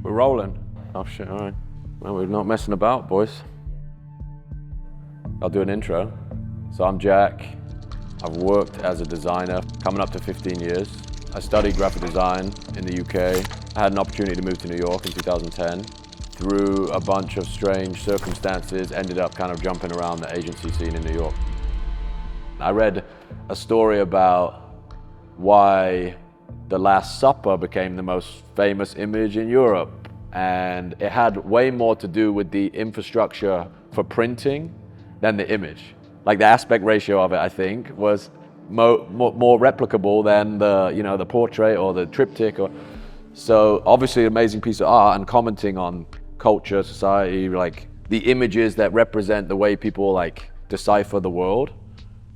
We're rolling. Oh shit, all right. Well, we're not messing about, boys. I'll do an intro. So I'm Jack. I've worked as a designer coming up to 15 years. I studied graphic design in the UK. I had an opportunity to move to New York in 2010. Through a bunch of strange circumstances, ended up kind of jumping around the agency scene in New York. I read a story about why The Last Supper became the most famous image in Europe. And it had way more to do with the infrastructure for printing than the image. Like the aspect ratio of it, I think, was more replicable than the portrait or the triptych. So obviously an amazing piece of art, and commenting on culture, society, like the images that represent the way people like decipher the world.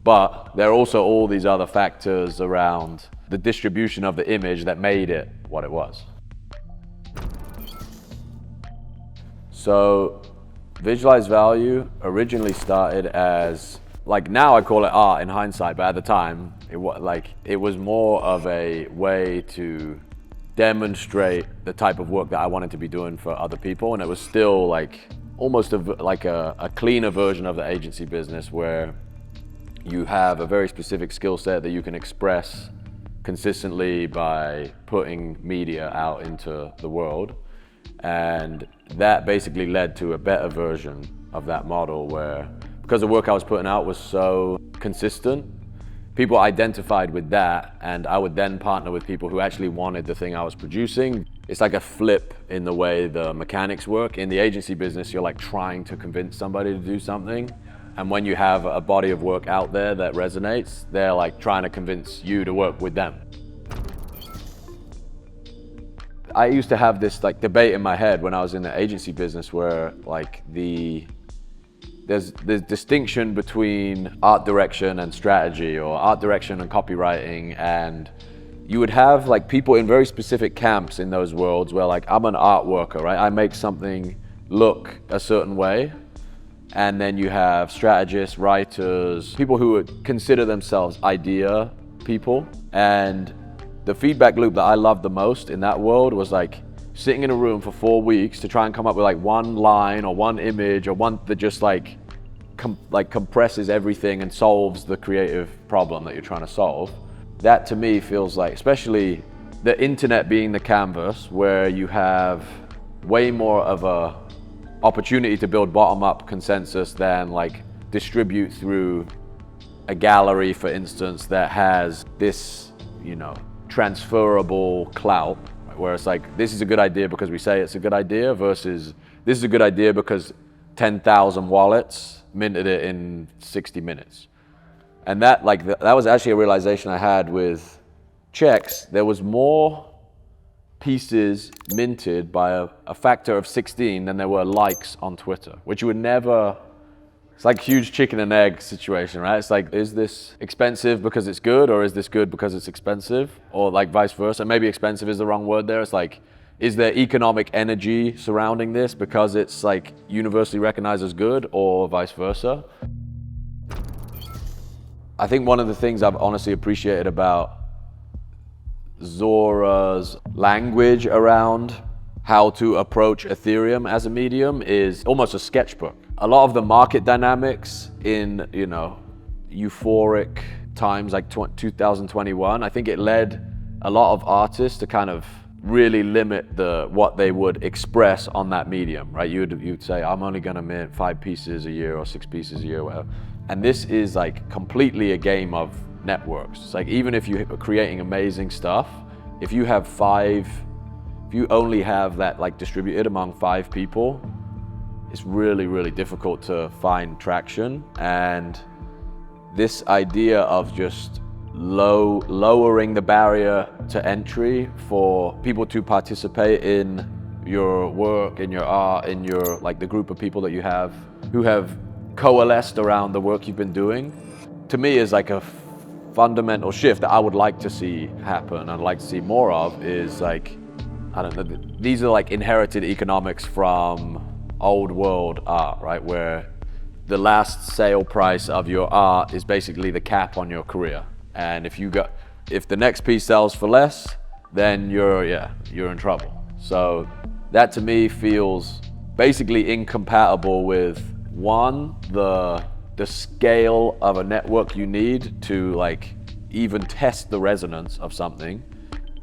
But there are also all these other factors around the distribution of the image that made it what it was. So Visualized Value originally started as, now I call it art in hindsight, but at the time it was more of a way to demonstrate the type of work that I wanted to be doing for other people. And it was still almost a cleaner version of the agency business, where you have a very specific skill set that you can express consistently by putting media out into the world. And that basically led to a better version of that model, where because the work I was putting out was so consistent, people identified with that, and I would then partner with people who actually wanted the thing I was producing. It's like a flip in the way the mechanics work. In the agency business, you're trying to convince somebody to do something. And when you have a body of work out there that resonates, they're trying to convince you to work with them. I used to have this debate in my head when I was in the agency business, where there's distinction between art direction and strategy, or art direction and copywriting, and you would have people in very specific camps in those worlds where I'm an art worker, right? I make something look a certain way. And then you have strategists, writers, people who would consider themselves idea people. And the feedback loop that I loved the most in that world was sitting in a room for 4 weeks to try and come up with one line or one image or one that just compresses everything and solves the creative problem that you're trying to solve. That to me feels especially the internet being the canvas, where you have way more of a opportunity to build bottom-up consensus than distribute through a gallery, for instance, that has this, transferable clout, where it's this is a good idea because we say it's a good idea, versus this is a good idea because 10,000 wallets minted it in 60 minutes. And that was actually a realization I had with checks. There was more pieces minted by a factor of 16 than there were likes on Twitter, which you would never. It's huge chicken and egg situation, right? It's is this expensive because it's good, or is this good because it's expensive, or vice versa? Maybe expensive is the wrong word there. It's is there economic energy surrounding this because it's universally recognized as good, or vice versa? I think one of the things I've honestly appreciated about Zora's language around how to approach Ethereum as a medium is almost a sketchbook. A lot of the market dynamics in, euphoric times 2021, I think it led a lot of artists to kind of really limit what they would express on that medium, right? You'd say, I'm only gonna mint 5 pieces a year or 6 pieces a year, whatever. And this is completely a game of networks. It's even if you're creating amazing stuff, if you only have that distributed among 5 people, it's really, really difficult to find traction. And this idea of just lowering the barrier to entry for people to participate in your work, in your art, in your the group of people that you have who have coalesced around the work you've been doing, to me is a fundamental shift that I would like to see happen. I'd like to see more of is I don't know, these are inherited economics from old world art, right? Where the last sale price of your art is basically the cap on your career. And if the next piece sells for less, then you're in trouble. So That to me feels basically incompatible with, one, the scale of a network you need to like even test the resonance of something,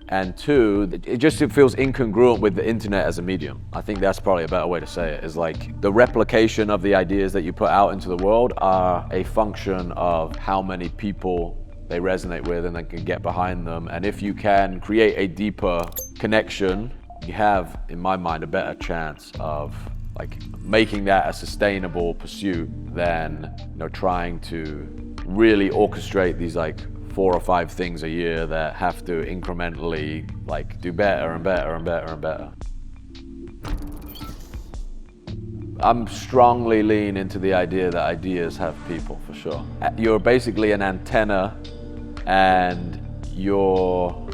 and two, it feels incongruent with the internet as a medium. I think that's probably a better way to say it, is like the replication of the ideas that you put out into the world are a function of how many people they resonate with and they can get behind them. And if you can create a deeper connection, you have, in my mind, a better chance of like making that a sustainable pursuit than, you know, trying to really orchestrate these like 4 or 5 things a year that have to incrementally like do better and better and better and better. I'm strongly lean into the idea that ideas have people, for sure. You're basically an antenna and you're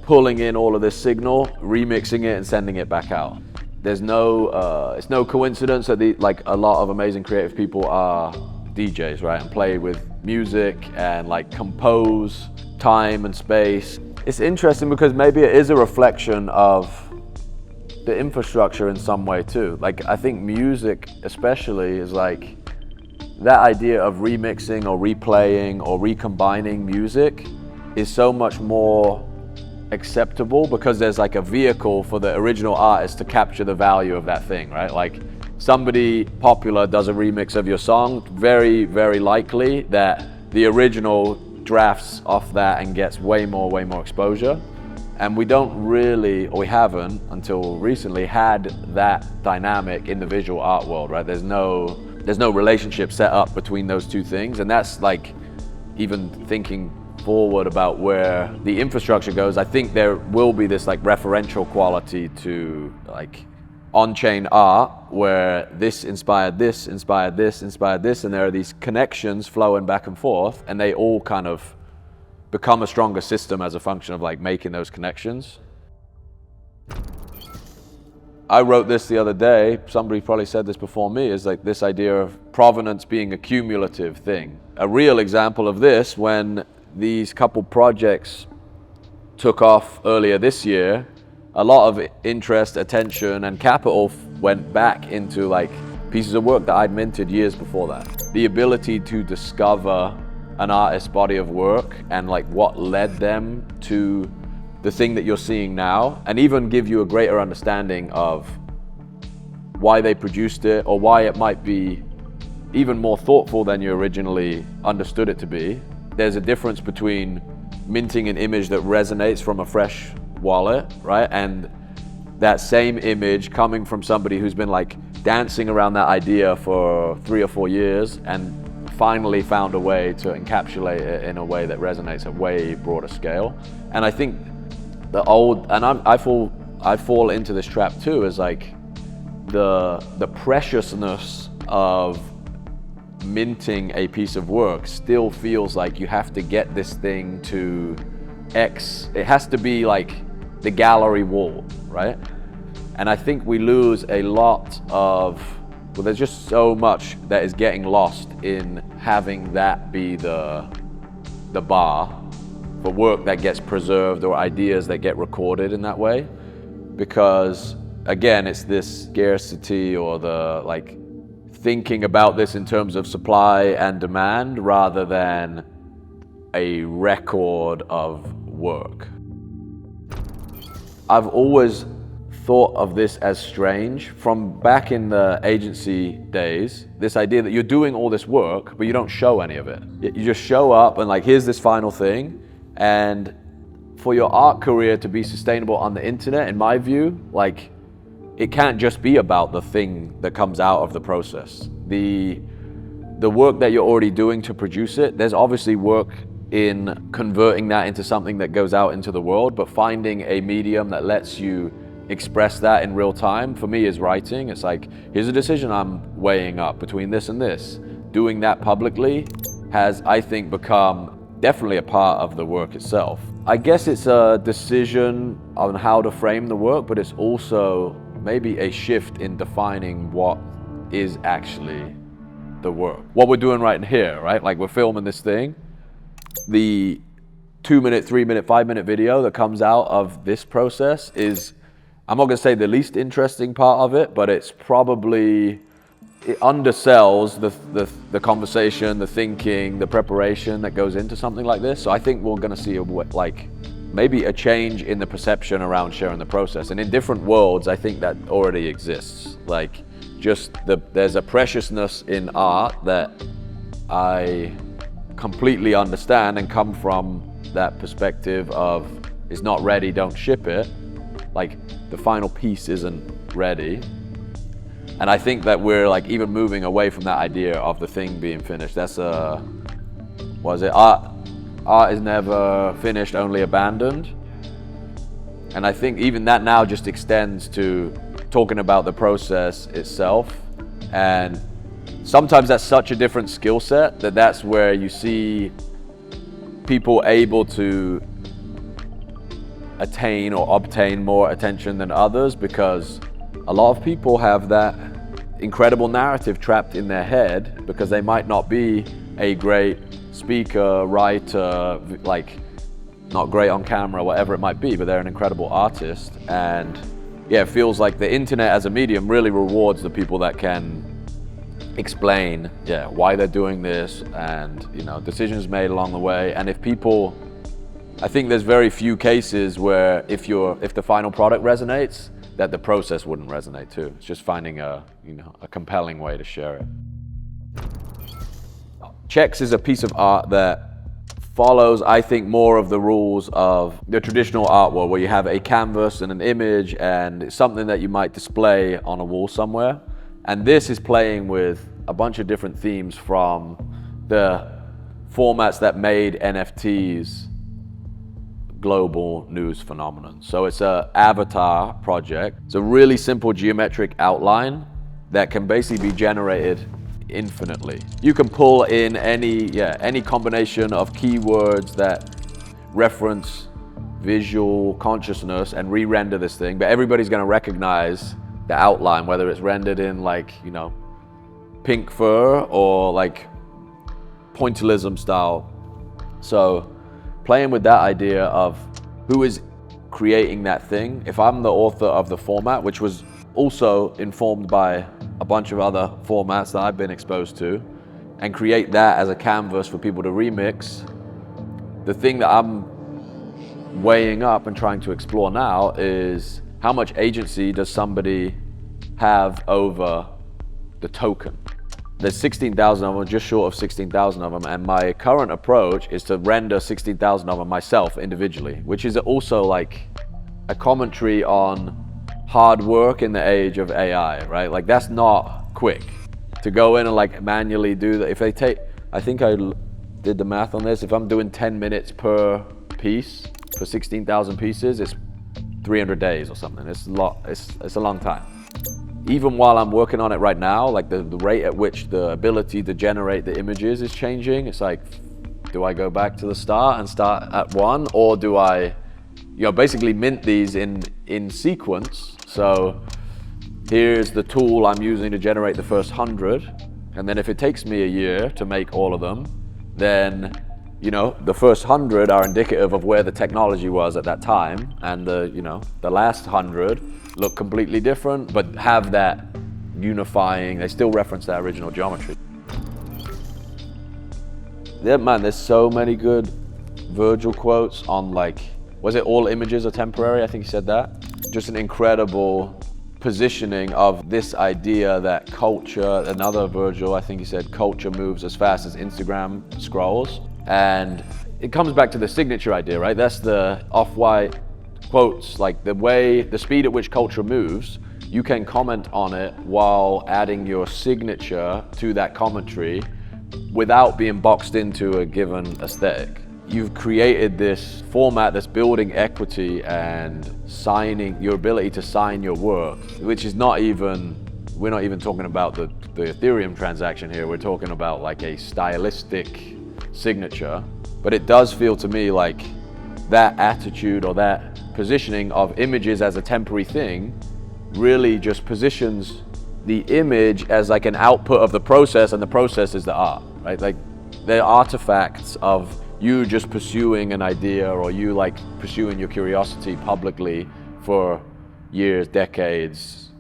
pulling in all of this signal, remixing it and sending it back out. There's no, it's no coincidence that like a lot of amazing creative people are DJs, right? And play with music and like compose time and space. It's interesting because maybe it is a reflection of the infrastructure in some way too. Like I think music especially is like that idea of remixing or replaying or recombining music is so much more acceptable because there's like a vehicle for the original artist to capture the value of that thing, right? Like somebody popular does a remix of your song, very, very likely that the original drafts off that and gets way more exposure. And we don't really, or we haven't until recently, had that dynamic in the visual art world, right? There's no relationship set up between those two things. And that's like, even thinking forward about where the infrastructure goes, I think there will be this like referential quality to like on-chain art where this inspired this, inspired this, inspired this, and there are these connections flowing back and forth, and they all kind of become a stronger system as a function of like making those connections. I wrote this the other day, somebody probably said this before me, is like this idea of provenance being a cumulative thing. A real example of this, when these couple projects took off earlier this year, a lot of interest, attention, and capital went back into like pieces of work that I'd minted years before that. The ability to discover an artist's body of work and like what led them to the thing that you're seeing now, and even give you a greater understanding of why they produced it or why it might be even more thoughtful than you originally understood it to be. There's a difference between minting an image that resonates from a fresh wallet, right? And that same image coming from somebody who's been like dancing around that idea for 3 or 4 years and finally found a way to encapsulate it in a way that resonates at way broader scale. And I think the old, and I fall into this trap too, is like the preciousness of minting a piece of work still feels like you have to get this thing to X. It has to be like the gallery wall, right? And I think we lose a lot of, well, there's just so much that is getting lost in having that be the bar for work that gets preserved or ideas that get recorded in that way. Because again, it's this scarcity or the like thinking about this in terms of supply and demand rather than a record of work. I've always thought of this as strange from back in the agency days, this idea that you're doing all this work, but you don't show any of it. You just show up and like, here's this final thing. And for your art career to be sustainable on the internet, in my view, like, it can't just be about the thing that comes out of the process. The work that you're already doing to produce it, there's obviously work in converting that into something that goes out into the world, but finding a medium that lets you express that in real time, for me, is writing. It's like, here's a decision I'm weighing up between this and this. Doing that publicly has, I think, become definitely a part of the work itself. I guess it's a decision on how to frame the work, but it's also maybe a shift in defining what is actually the work. What we're doing right here, right? Like, we're filming this thing. The 2-minute, 3-minute, 5-minute video that comes out of this process is I'm not gonna say the least interesting part of it, but it's probably, it undersells the conversation, the thinking, the preparation that goes into something like this. So I think we're gonna see maybe a change in the perception around sharing the process. And in different worlds, I think that already exists. Like, there's a preciousness in art that I completely understand and come from that perspective of, it's not ready, don't ship it. Like, the final piece isn't ready. And I think that we're like even moving away from that idea of the thing being finished. That's art is never finished, only abandoned. And I think even that now just extends to talking about the process itself. And sometimes that's such a different skill set that's where you see people able to attain or obtain more attention than others, because a lot of people have that incredible narrative trapped in their head because they might not be a great speaker, writer, like not great on camera, whatever it might be, but they're an incredible artist. And yeah, it feels like the internet as a medium really rewards the people that can explain why they're doing this, and decisions made along the way. And if people, I think there's very few cases where if the final product resonates, that the process wouldn't resonate too. It's just finding a compelling way to share it. Checks is a piece of art that follows, I think, more of the rules of the traditional art world, where you have a canvas and an image and it's something that you might display on a wall somewhere. And this is playing with a bunch of different themes from the formats that made NFTs global news phenomenon. So it's an avatar project. It's a really simple geometric outline that can basically be generated infinitely. You can pull in any combination of keywords that reference visual consciousness and re-render this thing, but everybody's going to recognize the outline, whether it's rendered in pink fur or like pointillism style. So playing with that idea of who is creating that thing. If I'm the author of the format, which was also informed by a bunch of other formats that I've been exposed to, and create that as a canvas for people to remix, the thing that I'm weighing up and trying to explore now is how much agency does somebody have over the token? There's 16,000 of them, just short of 16,000 of them, and my current approach is to render 16,000 of them myself individually, which is also like a commentary on hard work in the age of AI, right? Like, that's not quick to go in and like manually do that. If they take, I think I did the math on this, if I'm doing 10 minutes per piece for 16,000 pieces, it's 300 days or something. It's a lot, it's a long time. Even while I'm working on it right now, like the rate at which the ability to generate the images is changing. It's like, do I go back to the start and start at one, or do I, basically mint these in sequence? So here's the tool I'm using to generate the first 100, and then if it takes me a year to make all of them, then the first 100 are indicative of where the technology was at that time, and the last 100 look completely different, but have that unifying, they still reference that original geometry. Yeah, man, there's so many good Virgil quotes on was it all images are temporary? I think he said that. Just an incredible positioning of this idea that culture, another Virgil, I think he said, culture moves as fast as Instagram scrolls. And it comes back to the signature idea, right? That's the Off-White quotes, like the speed at which culture moves, you can comment on it while adding your signature to that commentary without being boxed into a given aesthetic. You've created this format that's building equity and signing, your ability to sign your work, which is we're not even talking about the Ethereum transaction here, we're talking about like a stylistic signature. But it does feel to me like that attitude or that positioning of images as a temporary thing really just positions the image as like an output of the process, and the process is the art, right? Like, they're artifacts of you just pursuing an idea, or you like pursuing your curiosity publicly for years, decades.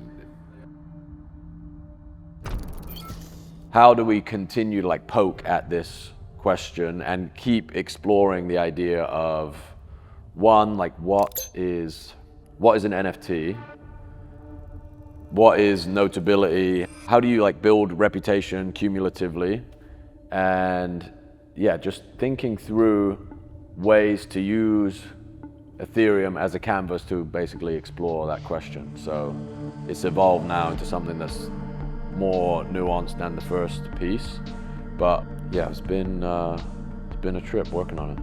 How do we continue to like poke at this question and keep exploring the idea of, one, like what is an NFT? What is notability? How do you like build reputation cumulatively? And yeah, just thinking through ways to use Ethereum as a canvas to basically explore that question. So it's evolved now into something that's more nuanced than the first piece. But yeah, it's been a trip working on it.